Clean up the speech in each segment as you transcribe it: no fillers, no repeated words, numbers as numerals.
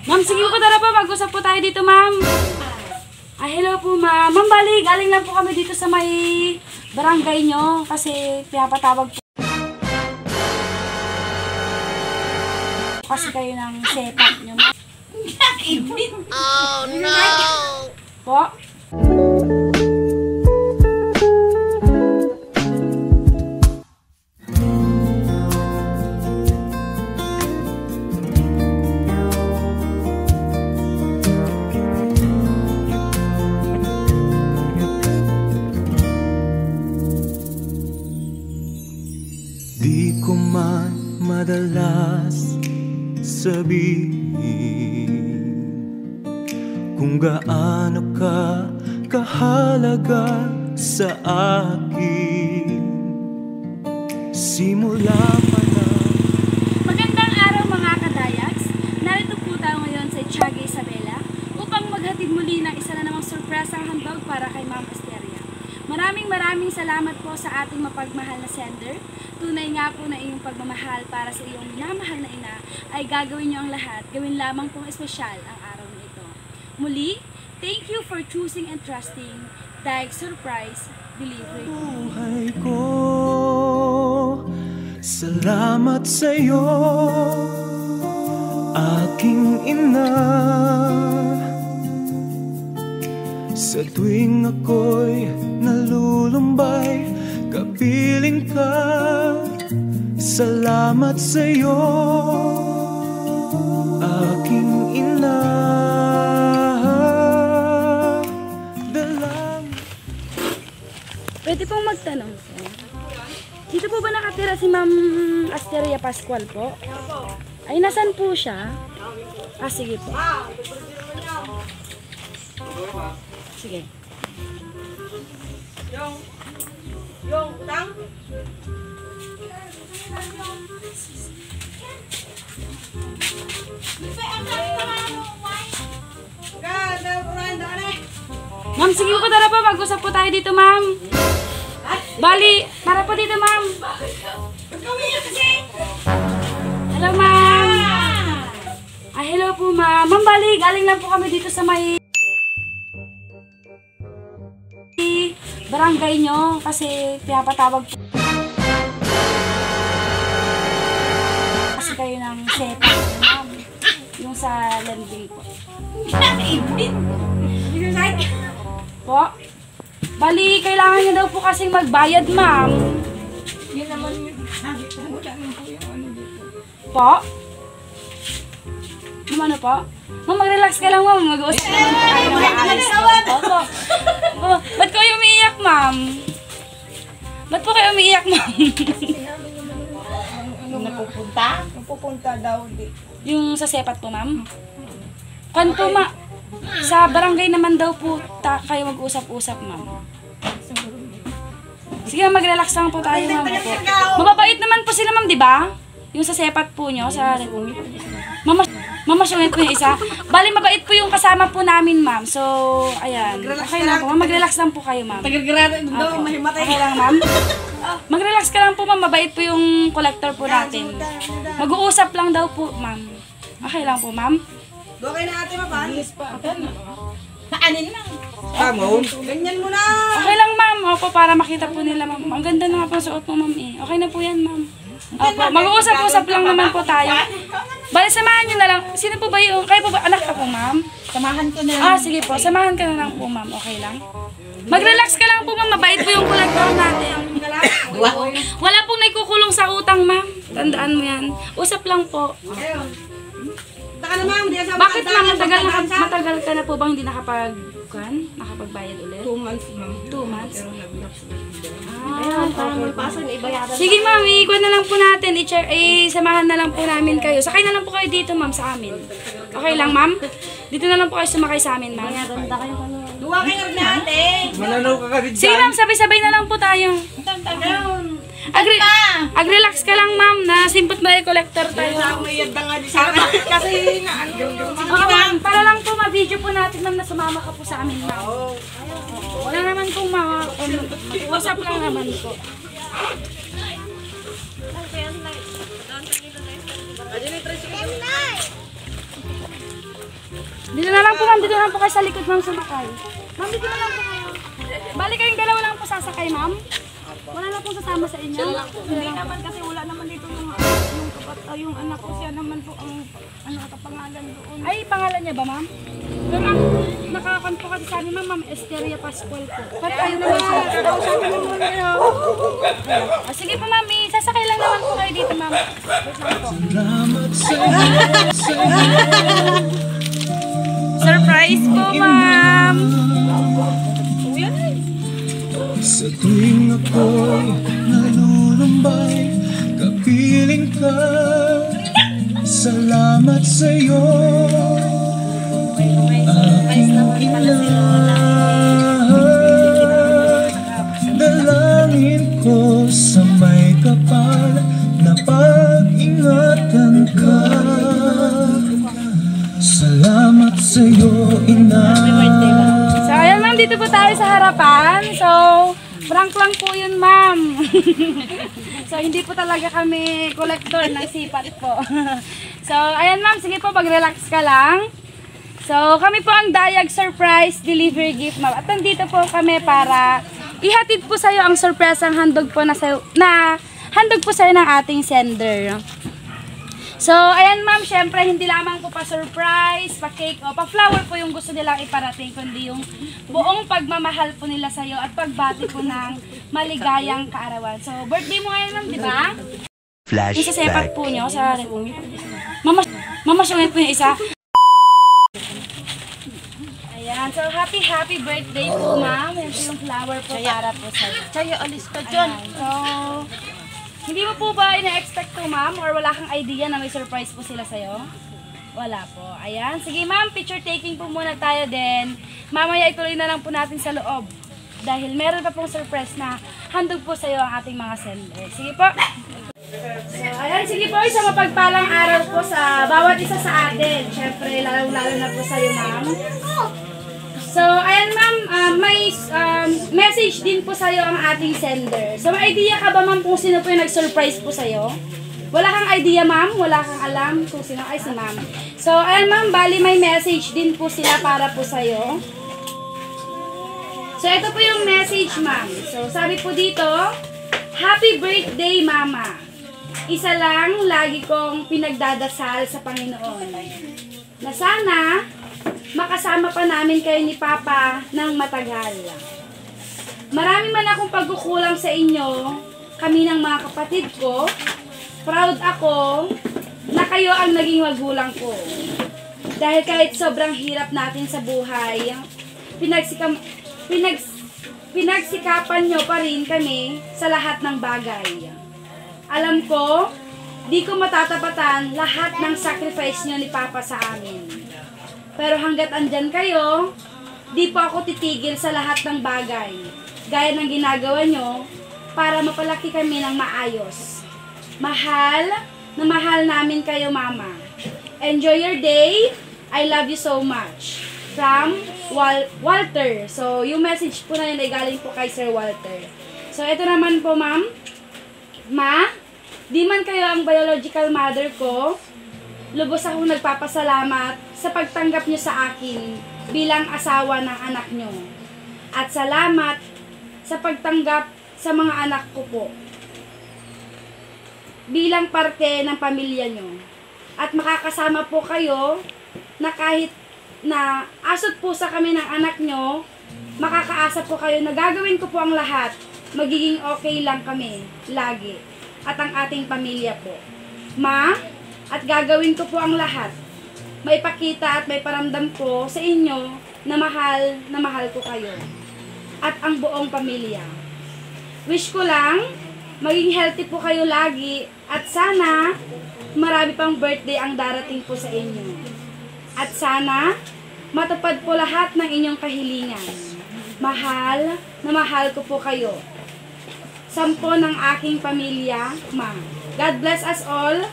Ma'am, sige po, tara po. Mag-usap po tayo dito, ma'am. Ay, hello po, ma'am. Ma'am, bali, galing lang po kami dito sa may barangay nyo. Kasi pinapatawag po kasi kayo ng setup nyo, ma'am. Oh, no! Po? Di ko man madalas sabihin kung gaano ka kahalaga sa akin. Simula pa na. Magandang araw mga kadayags. Narito po tayo ngayon sa Tiaga Isabela upang maghatid muli ng isa na namang surpresang handog para kay Ma'am Asteria. Maraming salamat po sa ating mapagmahal na sender. Tunay nga po na iyong pagmamahal para sa iyong minamahal na ina ay gagawin niyo ang lahat. Gawin lamang pong espesyal ang araw na ito. Muli, thank you for choosing and trusting Daig Surprise Delivery. Buhay ko, salamat sa iyo, aking ina. Sa tuwing ako'y nalulumbay, kapiling ka. Salamat sa iyo, aking ina. Pwede pong magtanong po. Dito po ba nakatira si Ma'am Asteria Pascual po? Ay, nasan po siya? Ah, sige po. Sige. Yung utang? Ma'am, sige po, tara po. Mag-usap po tayo dito, ma'am. Bali, para po dito, ma'am. Hello, ma'am. Ay, hello po, ma'am. Ma'am, bali, galing lang po kami dito sa may barangay nyo. Kasi pinapatawag po kasi kayo ng setup, ma'am. Yung sa landing po. Po? Bali, kailangan nyo daw po kasing magbayad, ma'am. Yun naman yung sabi ko. Wala naman po yung ano dito. Po? Ano po? Ma'am, mag-relax ka lang, ma'am. Mag-uusap naman po tayo ng maayos. Opo. Ba't kayo umiiyak, ma'am? Ba't po kayo umiiyak, ma'am? Ano napupunta? Napupunta daw di. Yung sa sepat po, ma'am? Kan po, ma? Sa barangay naman daw po kayo mag-usap-usap, ma'am. Sige, mag-relax lang po tayo, ma'am. Mababait naman po sila, ma'am, di ba? Yung sa sepat po nyo, sa... Mamasyungit po yung isa. Bali, mabait po yung kasama po namin, ma'am. So, ayan. Okay lang po, ma'am. Mag-relax lang po kayo, ma'am. Tagal-grado daw, mahimatay. Okay lang, ma'am. Mag-relax ka lang po, ma'am. Mabait po yung collector po natin. Mag-uusap lang daw po, ma'am. Okay lang po, ma'am. Okay na ate, mabalis pa. Naanin lang. Ganyan mo na. Okay lang, ma'am. Opo, para makita po nila, ma'am. Ang ganda na nga po suot mo, ma'am, eh. Okay na po yan, ma'am. Opo, mag-uusap-usap lang naman po tayo. Bali, samahan nyo na lang. Sino po ba yung... Kayo po ba? Anak ka po, ma'am? Samahan ko na. Ah, sige po. Samahan ka na lang po, ma'am. Okay lang? Mag-relax ka lang po, ma'am. Mabait po yung collector natin. Wala pong naikukulong sa utang, ma'am. Tandaan mo yan. Usap lang po. Taka na ma'am, di sa Bakit, ma'am? Matagal ka na po bang hindi nakapagbayad ulit? 2 months ma'am. 2 months? Okay. Sige, ma'am. Iikot na lang po natin. Samahan na lang po namin kayo. Sakay na lang po kayo dito, ma'am, sa amin. Okay lang, ma'am? Dito na lang po kayo sumakay sa amin, ma'am. Duwa kayo na ate. Mananaw ka ka rin Sige, ma'am. Sabay-sabay na lang po tayo.Ag-relax ka lang, ma'am, na simpot na collector tayo. Mayad na nga di sa akin. Kasi na ano. Oo, ma'am. Para lang po ma-video po natin, ma'am, na sumama ka po sa amin, ma'am. Wala naman pong mag-usap lang naman po. ma'am, dito lang po kayo sa likod, ma'am, sumakay. Ma'am, dito na lang po kayo. Bali kayong dalawa lang po sasakay, ma'am. Wala na pong sasama sa inyo. Hindi naman kasi wala naman dito yung anak ko. Siya naman po ang nakapangalan doon. Ay, pangalan niya ba, ma'am? Pero ang nakakan po kasi sa amin, ma'am, Esteria Pascual po. Pero kayo naman po. Kausapin mo naman kayo. Sige po, ma'am. Sasakay lang naman po kayo dito, ma'am. Wait lang po. Salamat sa'yo. Surprise po, ma'am. Sa tuwing ako'y nalulumbay, kapiling ka. Salamat sa'yo, aking ina. Dalangin ko sa may kapal na pag-ingatan ka. Salamat sa'yo, ina. So, ayan, ma'am. Dito po tayo sa harapan. So, prank lang po yun, ma'am. So, hindi po talaga kami collector ng sipat po. So, ayan, ma'am. Sige po, mag-relax ka lang. So, kami po ang Dayag Surprise Delivery Gift, ma'am. At nandito po kami para ihatid po sa'yo ang surpresang handog po na handog po sa'yo ng ating sender. So, ayan ma'am, syempre hindi lamang po pa-surprise, pa-cake o pa-flower po yung gusto nilang iparating, kundi yung buong pagmamahal po nila sa'yo at pagbati po ng maligayang kaarawan. So, birthday mo ngayon ma'am, di ba? Flashback. Isa sepat po niyo sa mamasyungit po yung isa. Ayan, so happy birthday po ma'am. Yan po yung flower po para po sa'yo. Chayo, alis ka dyan. So, hindi mo po ba ina-expect to, ma'am? Or wala kang idea na may surprise po sila sa'yo? Wala po. Ayan. Sige, ma'am. Picture taking po muna tayo din. Mamaya ituloy na lang po natin sa loob. Dahil meron pa pong surprise na handog po sa'yo ang ating mga sender. Sige po. So, ayan. Sige po. Isang mapagpalang araw po sa bawat isa sa atin. Siyempre, lalo na po sa'yo, ma'am. So, ayan ma'am, may message din po sa'yo ang ating sender. So, may idea ka ba ma'am kung sino po yung nag-surprise po sa'yo? Wala kang idea ma'am? Wala kang alam kung sino? Ay, si ma'am. So, ayan ma'am, bali may message din po sila para po sa'yo. So, ito po yung message ma'am. So, sabi po dito, Happy birthday mama! Isa lang lagi kong pinagdadasal sa Panginoon. Na sana makasama pa namin kayo ni Papa ng matagal. Marami man akong pagkukulang sa inyo, kami ng mga kapatid ko. Proud ako na kayo ang naging magulang ko. Dahil kahit sobrang hirap natin sa buhay, pinagsikapan nyo pa rin kami sa lahat ng bagay. Alam ko, di ko matatapatan lahat ng sacrifice nyo ni Papa sa amin. Pero hanggat andyan kayo, di po ako titigil sa lahat ng bagay, gaya ng ginagawa nyo, para mapalaki kami ng maayos. Mahal na mahal namin kayo, Mama. Enjoy your day. I love you so much. From Walter. So, yung message po na yun ay galing po kay Sir Walter. So, ito naman po, ma'am. Ma, di man kayo ang biological mother ko, lubos akong nagpapasalamat sa pagtanggap nyo sa akin bilang asawa ng anak nyo. At salamat sa pagtanggap sa mga anak ko po bilang parte ng pamilya nyo. At makakasama po kayo na kahit na asot po sa kami ng anak nyo, makakaasa po kayo na gagawin ko po ang lahat. Magiging okay lang kami lagi. At ang ating pamilya po. Ma, at gagawin ko po ang lahat. May pakita at may paramdam ko sa inyo na mahal ko kayo. At ang buong pamilya. Wish ko lang, maging healthy po kayo lagi. At sana, marami pang birthday ang darating po sa inyo. At sana, matupad po lahat ng inyong kahilingan. Mahal na mahal ko po kayo. Sampo ng aking pamilya, Ma. God bless us all.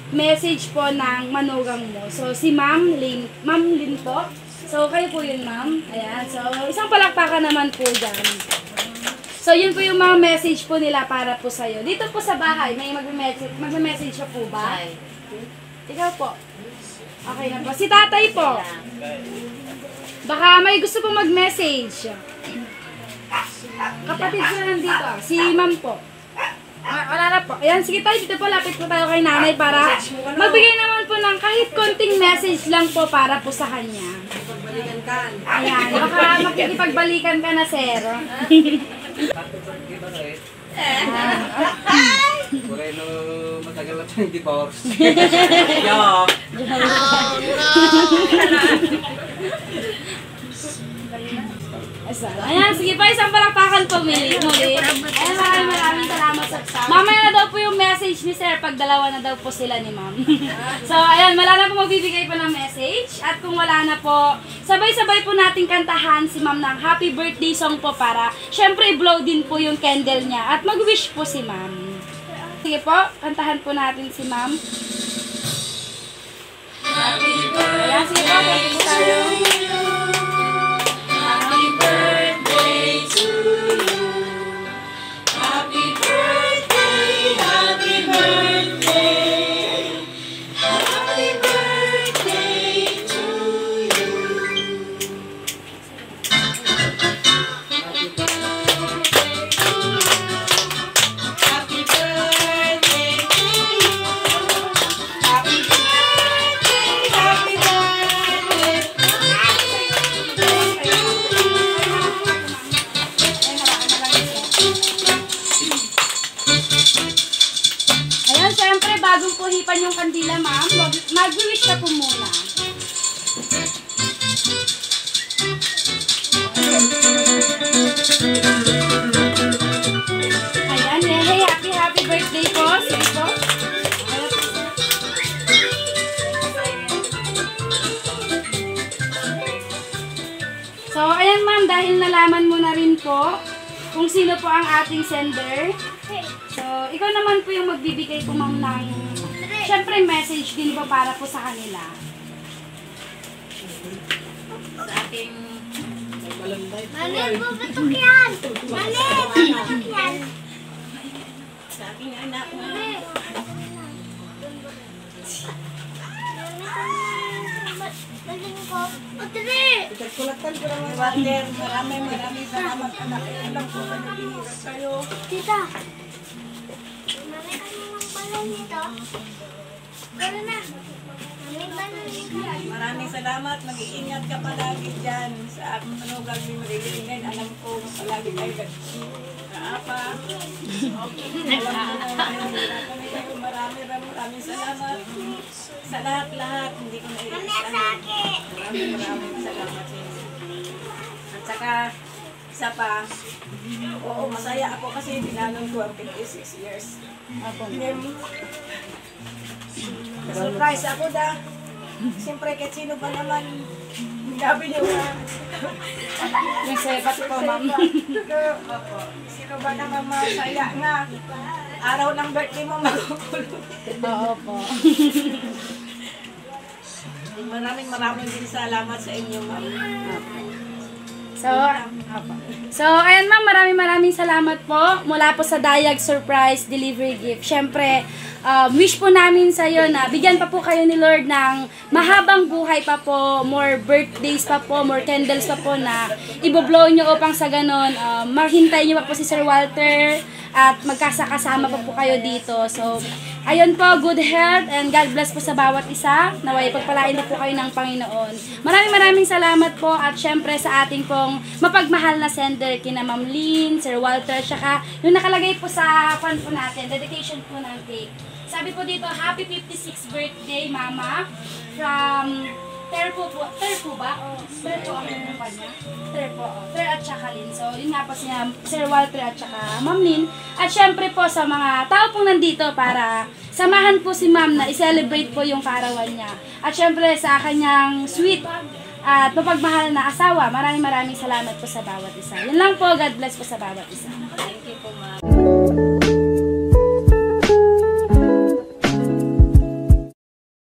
Message po ng manugang mo. So, si Ma'am Lynn po. So, kayo po yun, Ma'am. Ayan. So, isang palakpakan naman po dyan. So, yun po yung mga message po nila para po sa'yo. Dito po sa bahay, may magme-message pa po ba? Ikaw po. Okay na po. Si tatay po. Baka may gusto pong mag-message. Kapatid sila nandito. Si ma'am po. Wala na po. Ayan, sige tayo. Dito po, lapit po tayo kay nanay para magbigay naman po ng kahit konting message lang po para po sa kanya. Ayan, baka makikipagbalikan ka na, sir. Moreno, matagal na tayong divorce. Ayan, sige pa, isang palakpakan po, muli. Ayan, maraming salamat sa mamaya na daw po yung message ni sir pag dalawa na daw po sila ni ma'am. So, ayan, wala na po magbibigay po ng message. At kung wala na po, sabay-sabay po nating kantahan si ma'am ng happy birthday song po para syempre blow din po yung candle niya at mag-wish po si ma'am. Sige po, kantahan po natin si ma'am. Ayan, sige po, kantahan po tayo. Happy birthday to you. Happy birthday, happy birthday. Happy birthday to you. Happy birthday to you. Happy birthday, happy birthday. Ayan, syempre, bagong puhipan yung kandila, ma'am. Mag-wish ka po muna. Ayan, hey, happy birthday po. Sige po. So, ayan ma'am, dahil nalaman mo na rin po kung sino po ang ating sender. So, ikaw naman po yung magbibigay po ma'am ng syempre message din po para po sa kanila. Sa ating Mali, bubutok yan! Mali, bubutok yan! sa aking anak na Galing ko. Otri! Water, maraming salamat anak. Alam ko na nagbihirap kayo. Tita! Mami, ano nang pala nito? Pero na! Mami, paano nito? Maraming salamat. Mag-iingat ka palagi dyan. Sa aking manugang ni Marilyn. Alam ko palagi kayo kaapa. Maraming salamat. Sa lahat-lahat. Hindi ko naiisahan. Maraming salamat sa inyo. At saka, isa pa, oo, masaya ako kasi tinanong ko ang 56 years. Surprise ako da. Siyempre, kahit sino ba naman, gabi niyo na. Yung sepat po ma'am. Opo. Sino ba naman masaya nga? Araw ng birthday mo magukulong. Oo po. Maraming din salamat sa inyo, ma'am. So, ayan ma'am, maraming salamat po mula po sa Dayag Surprise Delivery Gift. Syempre, wish po namin sa iyo na bigyan pa po kayo ni Lord ng mahabang buhay pa po, more birthdays pa po, more candles pa po na iboblow nyo upang sa ganon, mahintay nyo pa po si Sir Walter at magkasakasama pa po kayo dito. So, ayun po, good health and God bless po sa bawat isa. Naway pagpalain na po kayo ng Panginoon. Maraming salamat po at syempre sa ating pong mapagmahal na sender kina Ma'am Lynn, Sir Walter, tsaka yung nakalagay po sa fan po natin, dedication po ng cake. Sabi po dito, happy 56th birthday, Mama, from Terpo ba? Terpo ang naman niya? Terpo, Ter at saka Lynn. So, yun nga po siya, Sir Walter at saka Ma'am Lynn. At syempre po sa mga tao pong nandito para samahan po si Ma'am na i-celebrate po yung karawan niya. At syempre sa kanyang sweet at mapagmahal na asawa, maraming salamat po sa bawat isa. Yun lang po, God bless po sa bawat isa. Thank you po, ma'am.